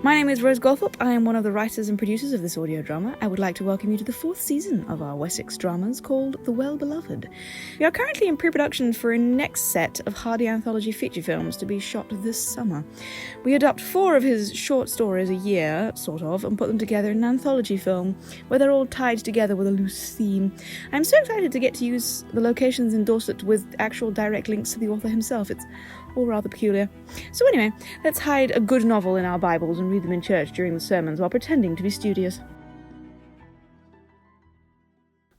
My name is Rose Goldthorpe. I am one of the writers and producers of this audio drama. I would like to welcome you to the 4th season of our Wessex dramas called The Well-Beloved. We are currently in pre-production for a next set of Hardy anthology feature films to be shot this summer. We adopt 4 of his short stories a year, sort of, and put them together in an anthology film where they're all tied together with a loose theme. I'm so excited to get to use the locations in Dorset with actual direct links to the author himself. It's all rather peculiar. So anyway, let's hide a good novel in our Bibles and read them in church during the sermons while pretending to be studious.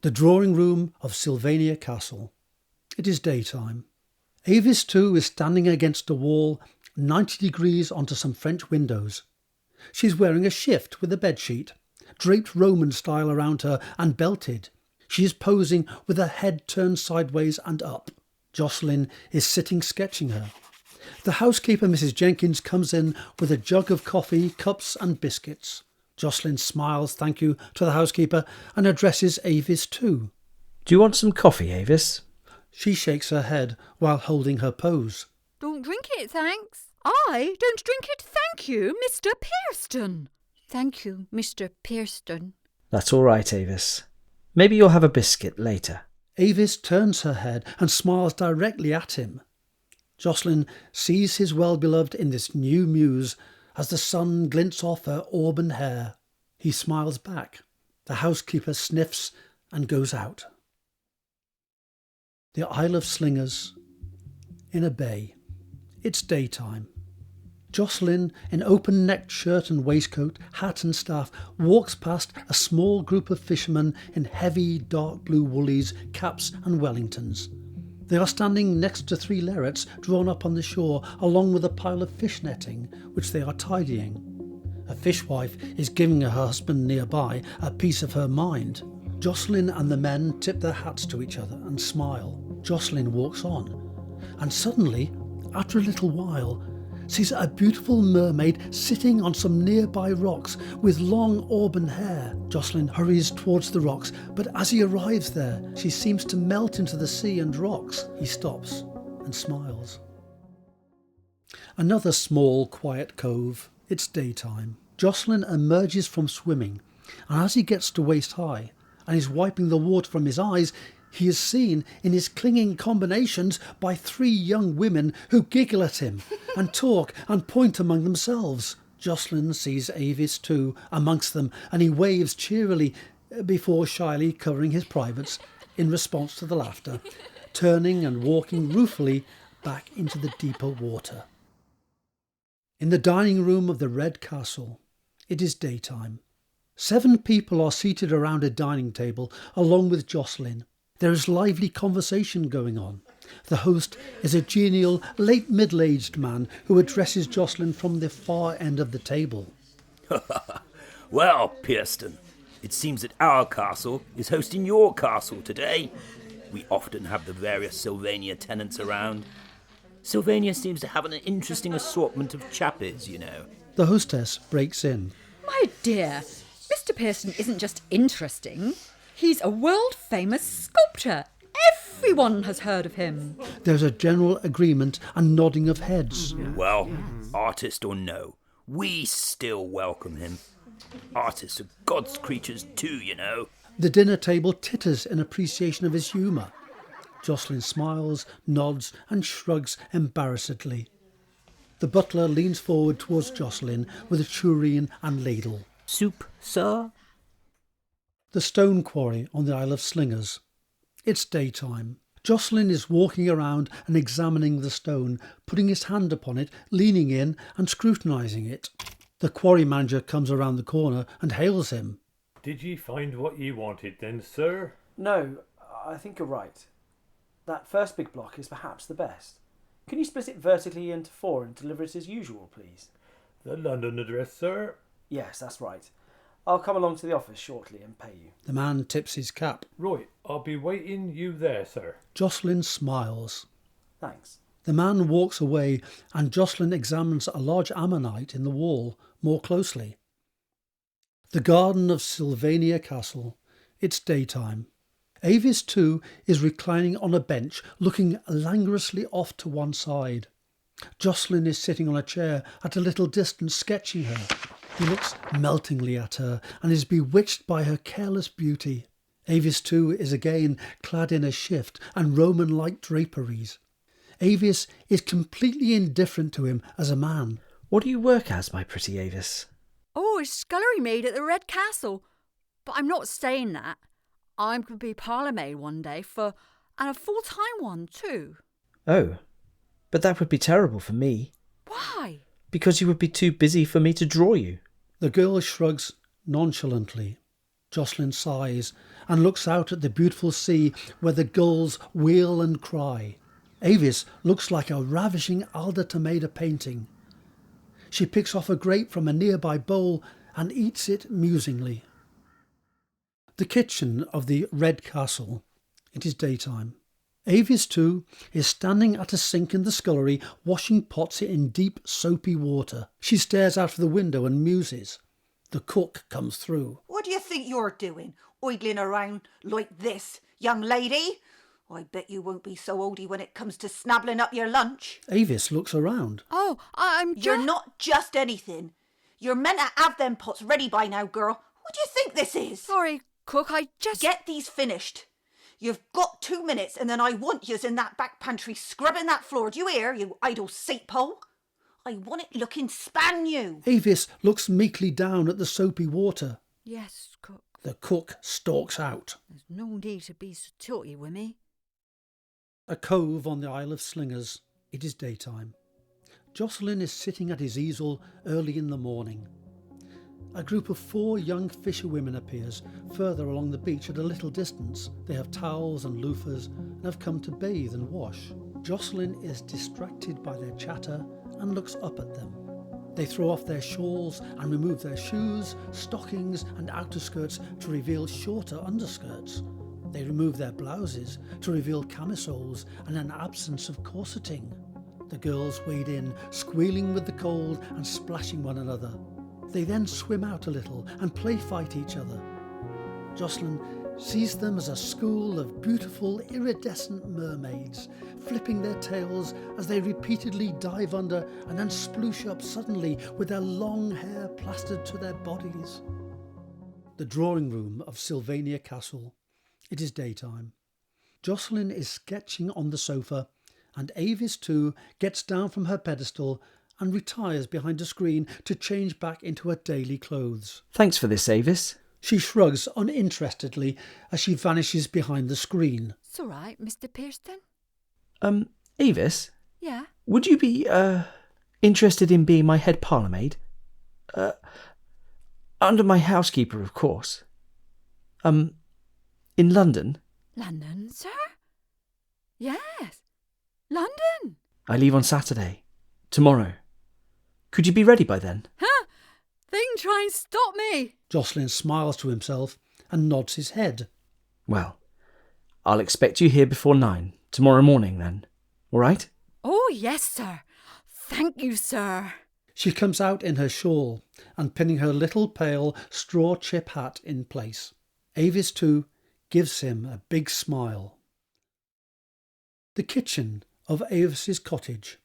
The drawing room of Sylvania Castle. It is daytime. Avis too is standing against a wall, 90 degrees onto some French windows. She's wearing a shift with a bedsheet, draped Roman style around her and belted. She is posing with her head turned sideways and up. Jocelyn is sitting sketching her. The housekeeper, Mrs. Jenkins, comes in with a jug of coffee, cups and biscuits. Jocelyn smiles thank you to the housekeeper and addresses Avis too. Do you want some coffee, Avis? She shakes her head while holding her pose. Don't drink it, thanks. I don't drink it, thank you, Mr. Pierston. Thank you, Mr. Pierston. That's all right, Avis. Maybe you'll have a biscuit later. Avis turns her head and smiles directly at him. Jocelyn sees his well-beloved in this new muse as the sun glints off her auburn hair. He smiles back. The housekeeper sniffs and goes out. The Isle of Slingers. In a bay. It's daytime. Jocelyn, in open-necked shirt and waistcoat, hat and staff, walks past a small group of fishermen in heavy dark blue woolies, caps and Wellingtons. They are standing next to 3 lerrets drawn up on the shore, along with a pile of fish netting, which they are tidying. A fishwife is giving her husband nearby a piece of her mind. Jocelyn and the men tip their hats to each other and smile. Jocelyn walks on, and suddenly, after a little while, sees a beautiful mermaid sitting on some nearby rocks with long auburn hair. Jocelyn hurries towards the rocks, but as he arrives there, she seems to melt into the sea and rocks. He stops and smiles. Another small, quiet cove. It's daytime. Jocelyn emerges from swimming, and as he gets to waist high and is wiping the water from his eyes, he is seen in his clinging combinations by 3 young women who giggle at him and talk and point among themselves. Jocelyn sees Avis too amongst them, and he waves cheerily before shyly covering his privates in response to the laughter, turning and walking ruefully back into the deeper water. In the dining room of the Red Castle, it is daytime. 7 people are seated around a dining table along with Jocelyn. There is lively conversation going on. The host is a genial, late middle-aged man who addresses Jocelyn from the far end of the table. Well, Pierston, it seems that our castle is hosting your castle today. We often have the various Sylvania tenants around. Sylvania seems to have an interesting assortment of chappies, you know. The hostess breaks in. My dear, Mr. Pierston isn't just interesting. He's a world-famous sculptor. Everyone has heard of him. There's a general agreement and nodding of heads. Well, artist or no, we still welcome him. Artists are God's creatures too, you know. The dinner table titters in appreciation of his humour. Jocelyn smiles, nods and shrugs embarrassedly. The butler leans forward towards Jocelyn with a tureen and ladle. Soup, sir? The stone quarry on the Isle of Slingers. It's daytime. Jocelyn is walking around and examining the stone, putting his hand upon it, leaning in and scrutinising it. The quarry manager comes around the corner and hails him. Did ye find what ye wanted then, sir? No, I think you're right. That first big block is perhaps the best. Can you split it vertically into 4 and deliver it as usual, please? The London address, sir? Yes, that's right. I'll come along to the office shortly and pay you. The man tips his cap. Right, I'll be waiting you there, sir. Jocelyn smiles. Thanks. The man walks away and Jocelyn examines a large ammonite in the wall more closely. The garden of Sylvania Castle. It's daytime. Avis too is reclining on a bench, looking languorously off to one side. Jocelyn is sitting on a chair at a little distance sketching her. He looks meltingly at her and is bewitched by her careless beauty. Avis too is again clad in a shift and Roman-like draperies. Avis is completely indifferent to him as a man. What do you work as, my pretty Avis? Oh, a scullery maid at the Red Castle. But I'm not saying that. I'm going to be parlour maid one day and a full-time one too. Oh, but that would be terrible for me. Why? Because you would be too busy for me to draw you. The girl shrugs nonchalantly. Jocelyn sighs and looks out at the beautiful sea where the gulls wheel and cry. Avis looks like a ravishing Alda Tomeda painting. She picks off a grape from a nearby bowl and eats it musingly. The kitchen of the Red Castle. It is daytime. Avis too is standing at a sink in the scullery washing pots in deep soapy water. She stares out of the window and muses. The cook comes through. What do you think you're doing, idling around like this, young lady? I bet you won't be so oldie when it comes to snabbling up your lunch. Avis looks around. Oh, I'm You're not just anything. You're meant to have them pots ready by now, girl. What do you think this is? Sorry, cook, I just... Get these finished. You've got 2 minutes and then I want yous in that back pantry scrubbing that floor. Do you hear, you idle seat-pole? I want it looking span new. Avis looks meekly down at the soapy water. Yes, cook. The cook stalks out. There's no need to be so tilty with me. A cove on the Isle of Slingers. It is daytime. Jocelyn is sitting at his easel early in the morning. A group of 4 young fisherwomen appears further along the beach at a little distance. They have towels and loofahs and have come to bathe and wash. Jocelyn is distracted by their chatter and looks up at them. They throw off their shawls and remove their shoes, stockings and outer skirts to reveal shorter underskirts. They remove their blouses to reveal camisoles and an absence of corseting. The girls wade in, squealing with the cold and splashing one another. They then swim out a little and play fight each other. Jocelyn sees them as a school of beautiful iridescent mermaids, flipping their tails as they repeatedly dive under and then sploosh up suddenly with their long hair plastered to their bodies. The drawing room of Sylvania Castle. It is daytime. Jocelyn is sketching on the sofa, and Avis too gets down from her pedestal and retires behind a screen to change back into her daily clothes. Thanks for this, Avis. She shrugs uninterestedly as she vanishes behind the screen. It's all right, Mr. Pierston. Avis? Yeah? Would you be, interested in being my head parlour maid? Under my housekeeper, of course. In London? London, sir? Yes. London. I leave on Saturday. Tomorrow. Could you be ready by then? Huh? They can try and stop me. Jocelyn smiles to himself and nods his head. Well, I'll expect you here before 9 tomorrow morning then. All right? Oh, yes, sir. Thank you, sir. She comes out in her shawl and pinning her little pale straw chip hat in place. Avis too gives him a big smile. The kitchen of Avis's cottage.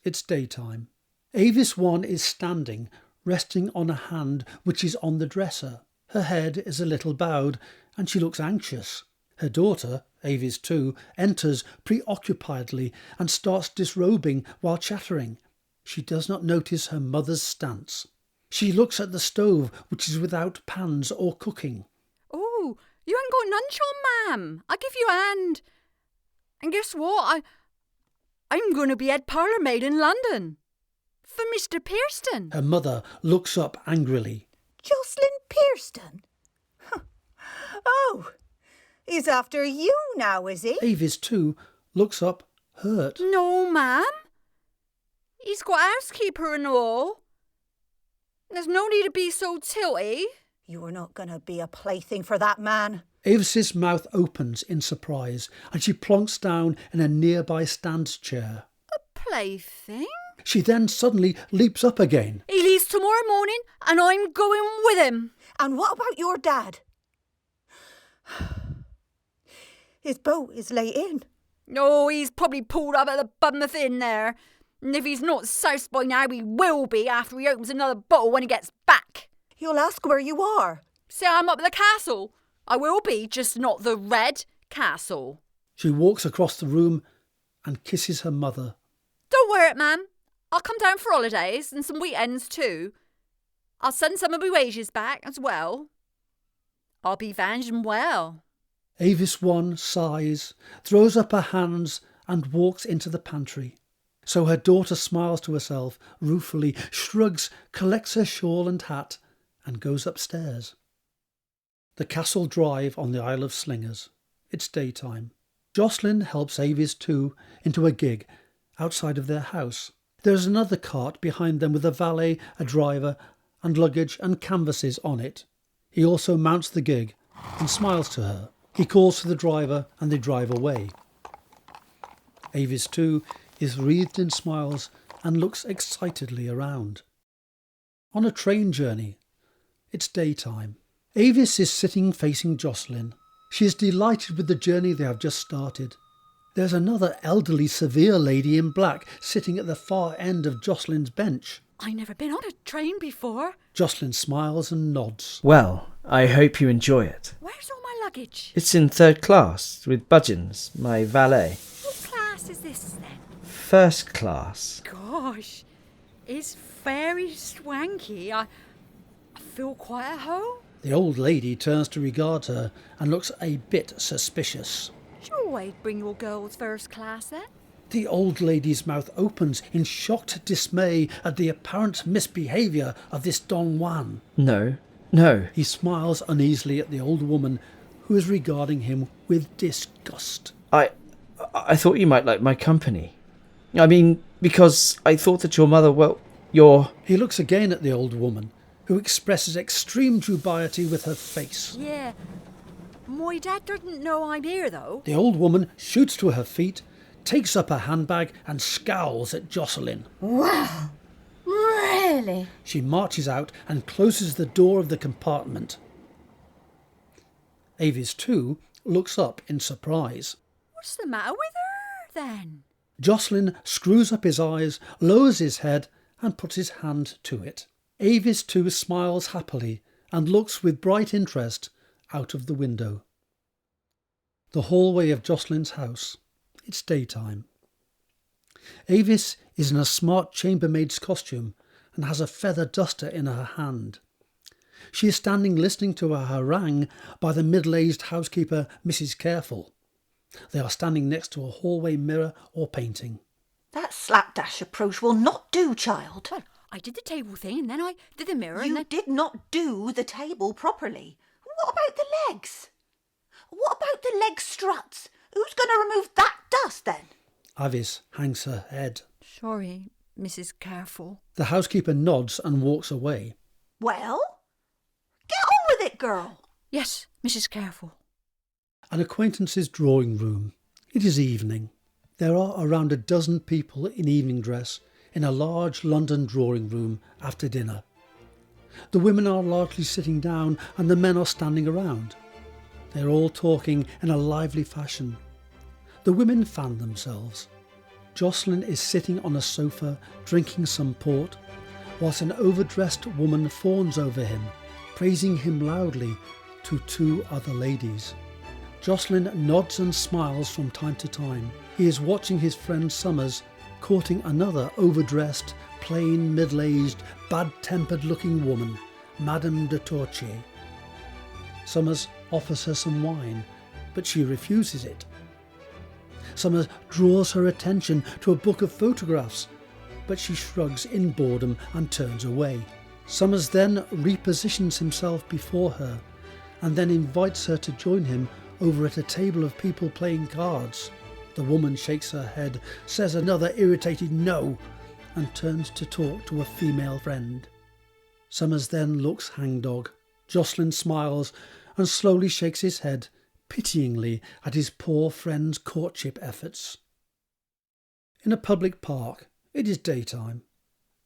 It's daytime. Avis 1 is standing, resting on a hand which is on the dresser. Her head is a little bowed, and she looks anxious. Her daughter, Avis 2, enters preoccupiedly and starts disrobing while chattering. She does not notice her mother's stance. She looks at the stove, which is without pans or cooking. Oh, you ain't got none on, ma'am. I'll give you a hand. And guess what? I'm going to be head parlour maid in London. For Mr. Pierston. Her mother looks up angrily. Jocelyn Pierston? Oh, he's after you now, is he? Avis too looks up hurt. No, ma'am. He's got housekeeper and all. There's no need to be so tilty. You are not going to be a plaything for that man. Avis's mouth opens in surprise and she plonks down in a nearby stand chair. A plaything? She then suddenly leaps up again. He leaves tomorrow morning and I'm going with him. And what about your dad? His boat is late in. No, he's probably pulled up at the bottom of the inn there. And if he's not soused by now, he will be after he opens another bottle when he gets back. You'll ask where you are. Say I'm up at the castle. I will be, just not the Red Castle. She walks across the room and kisses her mother. Don't worry, ma'am. I'll come down for holidays and some weekends too. I'll send some of my wages back as well. I'll be vanishing well. Avis one sighs, throws up her hands and walks into the pantry. So her daughter smiles to herself, ruefully, shrugs, collects her shawl and hat, and goes upstairs. The castle drive on the Isle of Slingers. It's daytime. Jocelyn helps Avis too into a gig outside of their house. There is another cart behind them with a valet, a driver, and luggage and canvases on it. He also mounts the gig and smiles to her. He calls to the driver and they drive away. Avis too is wreathed in smiles and looks excitedly around. On a train journey. It's daytime. Avis is sitting facing Jocelyn. She is delighted with the journey they have just started. There's another elderly, severe lady in black sitting at the far end of Jocelyn's bench. I never been on a train before. Jocelyn smiles and nods. Well, I hope you enjoy it. Where's all my luggage? It's in 3rd class with Budgeons, my valet. What class is this then? 1st class. Gosh, it's very swanky. I feel quite at home. The old lady turns to regard her and looks a bit suspicious. Sure way to bring your girls 1st class then. The old lady's mouth opens in shocked dismay at the apparent misbehaviour of this Don Juan. No. He smiles uneasily at the old woman, who is regarding him with disgust. I thought you might like my company. I mean, because I thought that your mother, well, your... He looks again at the old woman, who expresses extreme dubiety with her face. Yeah. My dad doesn't know I'm here, though. The old woman shoots to her feet, takes up her handbag and scowls at Jocelyn. Wow, really? She marches out and closes the door of the compartment. Avis too looks up in surprise. What's the matter with her, then? Jocelyn screws up his eyes, lowers his head and puts his hand to it. Avis too smiles happily and looks with bright interest out of the window. The hallway of Jocelyn's house. It's daytime. Avis is in a smart chambermaid's costume and has a feather duster in her hand. She is standing listening to a harangue by the middle-aged housekeeper, Mrs. Careful. They are standing next to a hallway mirror or painting. That slapdash approach will not do, child. Well, I did the table thing and then I did the mirror and You then... did not do the table properly. What about the legs? What about the leg struts? Who's going to remove that dust then? Avis hangs her head. Sorry, Mrs. Careful. The housekeeper nods and walks away. Well, get on with it, girl. Yes, Mrs. Careful. An acquaintance's drawing room. It is evening. There are around a dozen people in evening dress in a large London drawing room after dinner. The women are largely sitting down and the men are standing around. They are all talking in a lively fashion. The women fan themselves. Jocelyn is sitting on a sofa drinking some port, whilst an overdressed woman fawns over him, praising him loudly to 2 other ladies. Jocelyn nods and smiles from time to time. He is watching his friend Summers courting another overdressed, plain, middle-aged, bad-tempered looking woman, Madame de Torchier. Summers offers her some wine, but she refuses it. Summers draws her attention to a book of photographs, but she shrugs in boredom and turns away. Summers then repositions himself before her and then invites her to join him over at a table of people playing cards. The woman shakes her head, says another irritated no, and turns to talk to a female friend. Summers then looks hangdog. Jocelyn smiles and slowly shakes his head, pityingly at his poor friend's courtship efforts. In a public park, it is daytime.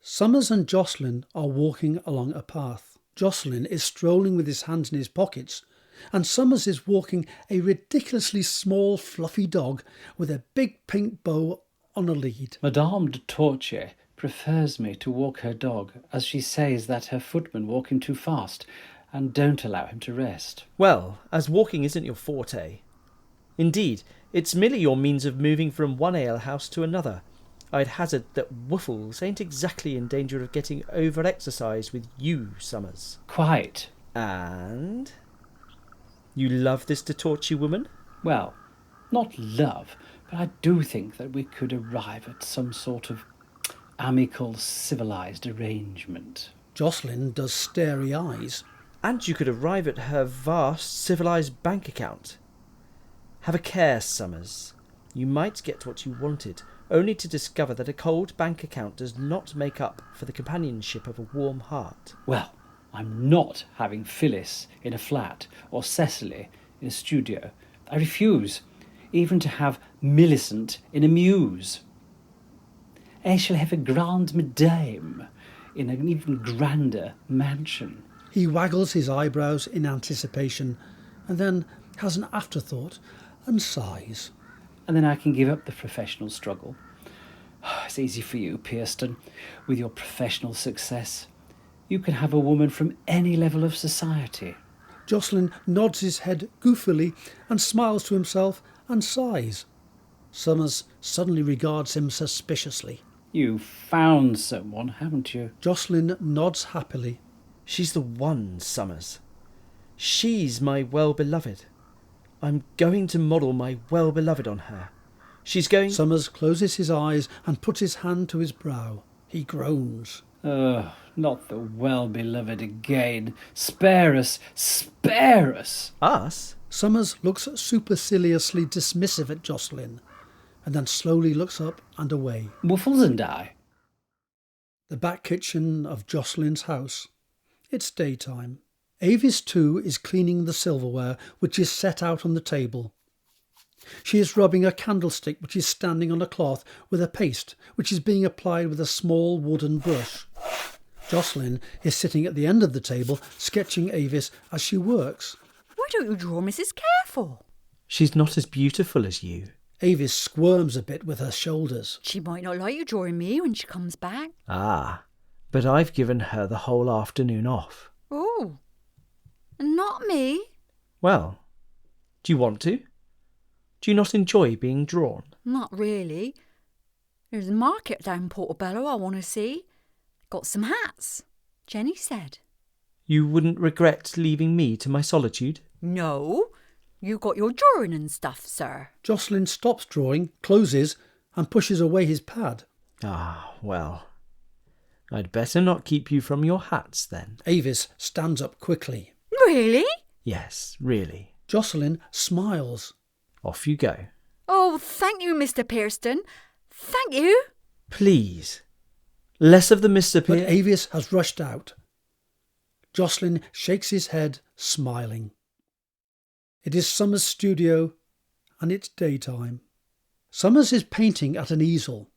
Summers and Jocelyn are walking along a path. Jocelyn is strolling with his hands in his pockets, and Summers is walking a ridiculously small fluffy dog with a big pink bow on a lead. Madame de Torture prefers me to walk her dog, as she says that her footmen walk him too fast and don't allow him to rest. Well, as walking isn't your forte. Indeed, it's merely your means of moving from one alehouse to another. I'd hazard that Woofles ain't exactly in danger of getting over-exercised with you, Summers. Quite. And? You love this de Torture woman? Well, not love, but I do think that we could arrive at some sort of amicable, civilised arrangement. Jocelyn does starey eyes. And you could arrive at her vast, civilised bank account. Have a care, Summers. You might get what you wanted, only to discover that a cold bank account does not make up for the companionship of a warm heart. Well, I'm not having Phyllis in a flat or Cecily in a studio. I refuse even to have Millicent in a mews. I shall have a grande madame in an even grander mansion. He waggles his eyebrows in anticipation, and then has an afterthought and sighs. And then I can give up the professional struggle. It's easy for you, Pierston, with your professional success. You can have a woman from any level of society. Jocelyn nods his head goofily and smiles to himself and sighs. Summers suddenly regards him suspiciously. You found someone, haven't you? Jocelyn nods happily. She's the one, Summers. She's my well-beloved. I'm going to model my well-beloved on her. She's going... Summers closes his eyes and puts his hand to his brow. He groans. Oh, not the well-beloved again. Spare us! Spare us! Us? Summers looks superciliously dismissive at Jocelyn, and then slowly looks up and away. Woofles and I. The back kitchen of Jocelyn's house. It's daytime. Avis, too, is cleaning the silverware, which is set out on the table. She is rubbing a candlestick which is standing on a cloth with a paste which is being applied with a small wooden brush. Jocelyn is sitting at the end of the table, sketching Avis as she works. Why don't you draw Mrs. Careful? She's not as beautiful as you. Avis squirms a bit with her shoulders. She might not like you drawing me when she comes back. Ah, but I've given her the whole afternoon off. Oh, not me. Well, do you want to? Do you not enjoy being drawn? Not really. There's a market down Portobello I want to see. Got some hats, Jenny said. You wouldn't regret leaving me to my solitude? No, you got your drawing and stuff, sir. Jocelyn stops drawing, closes, and pushes away his pad. Ah, well, I'd better not keep you from your hats then. Avis stands up quickly. Really? Yes, really. Jocelyn smiles. Off you go. Oh, thank you, Mr. Pierston. Thank you. Please. Less of the Mr. But Avis has rushed out. Jocelyn shakes his head, smiling. It is Summers' studio, and it's daytime. Summers is painting at an easel,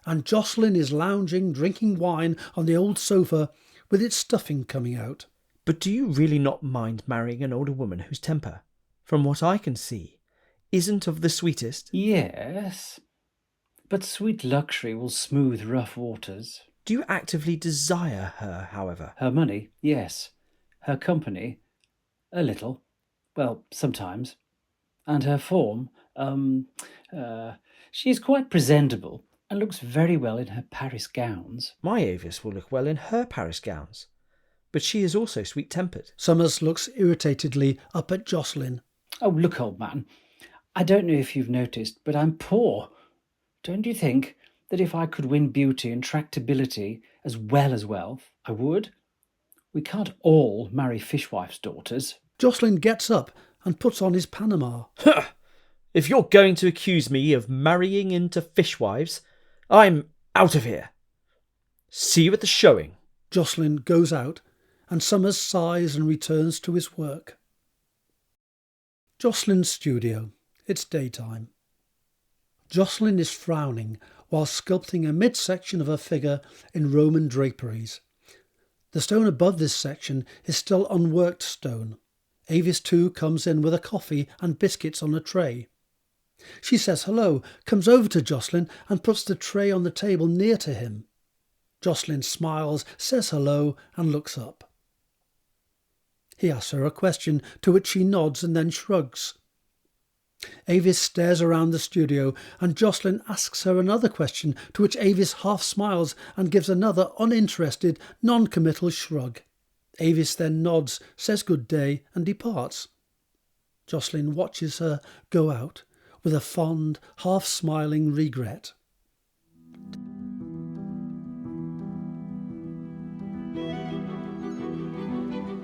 and Jocelyn is lounging, drinking wine on the old sofa with its stuffing coming out. But do you really not mind marrying an older woman whose temper, from what I can see, isn't of the sweetest? Yes, but sweet luxury will smooth rough waters. Do you actively desire her, however? Her money, yes. Her company, a little. Well, sometimes. And her form, she is quite presentable and looks very well in her Paris gowns. My Avis will look well in her Paris gowns, but she is also sweet-tempered. Summers looks irritatedly up at Jocelyn. Oh, look, old man, I don't know if you've noticed, but I'm poor. Don't you think that if I could win beauty and tractability as well as wealth, I would? We can't all marry fishwives' daughters. Jocelyn gets up and puts on his Panama. If you're going to accuse me of marrying into fishwives, I'm out of here. See you at the showing. Jocelyn goes out, and Summers sighs and returns to his work. Jocelyn's studio. It's daytime. Jocelyn is frowning while sculpting a midsection of her figure in Roman draperies. The stone above this section is still unworked stone. Avis too comes in with a coffee and biscuits on a tray. She says hello, comes over to Jocelyn and puts the tray on the table near to him. Jocelyn smiles, says hello and looks up. He asks her a question, to which she nods and then shrugs. Avis stares around the studio and Jocelyn asks her another question, to which Avis half smiles and gives another uninterested, non-committal shrug. Avis then nods, says good day and departs. Jocelyn watches her go out with a fond, half-smiling regret.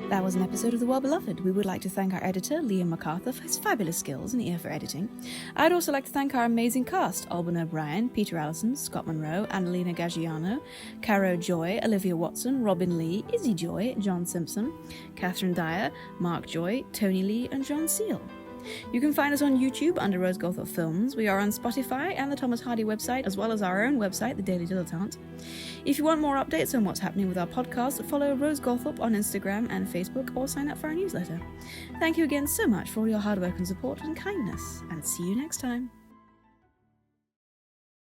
That was an episode of The Well Beloved. We would like to thank our editor, Liam McArthur, for his fabulous skills and ear for editing. I'd also like to thank our amazing cast, Alban O'Brien, Peter Allison, Scott Munrow, Annalina Gaggiano, Caro Joy, Olivia Watson, Robin Lee, Izzy Joy, John Simpson, Catherine Dyer, Mark Joy, Tony Lee and John Seal. You can find us on YouTube under Rose Goldthorpe Films. We are on Spotify and the Thomas Hardy website, as well as our own website, The Daily Dilettante. If you want more updates on what's happening with our podcast, follow Rose Goldthorpe on Instagram and Facebook, or sign up for our newsletter. Thank you again so much for all your hard work and support and kindness, and see you next time.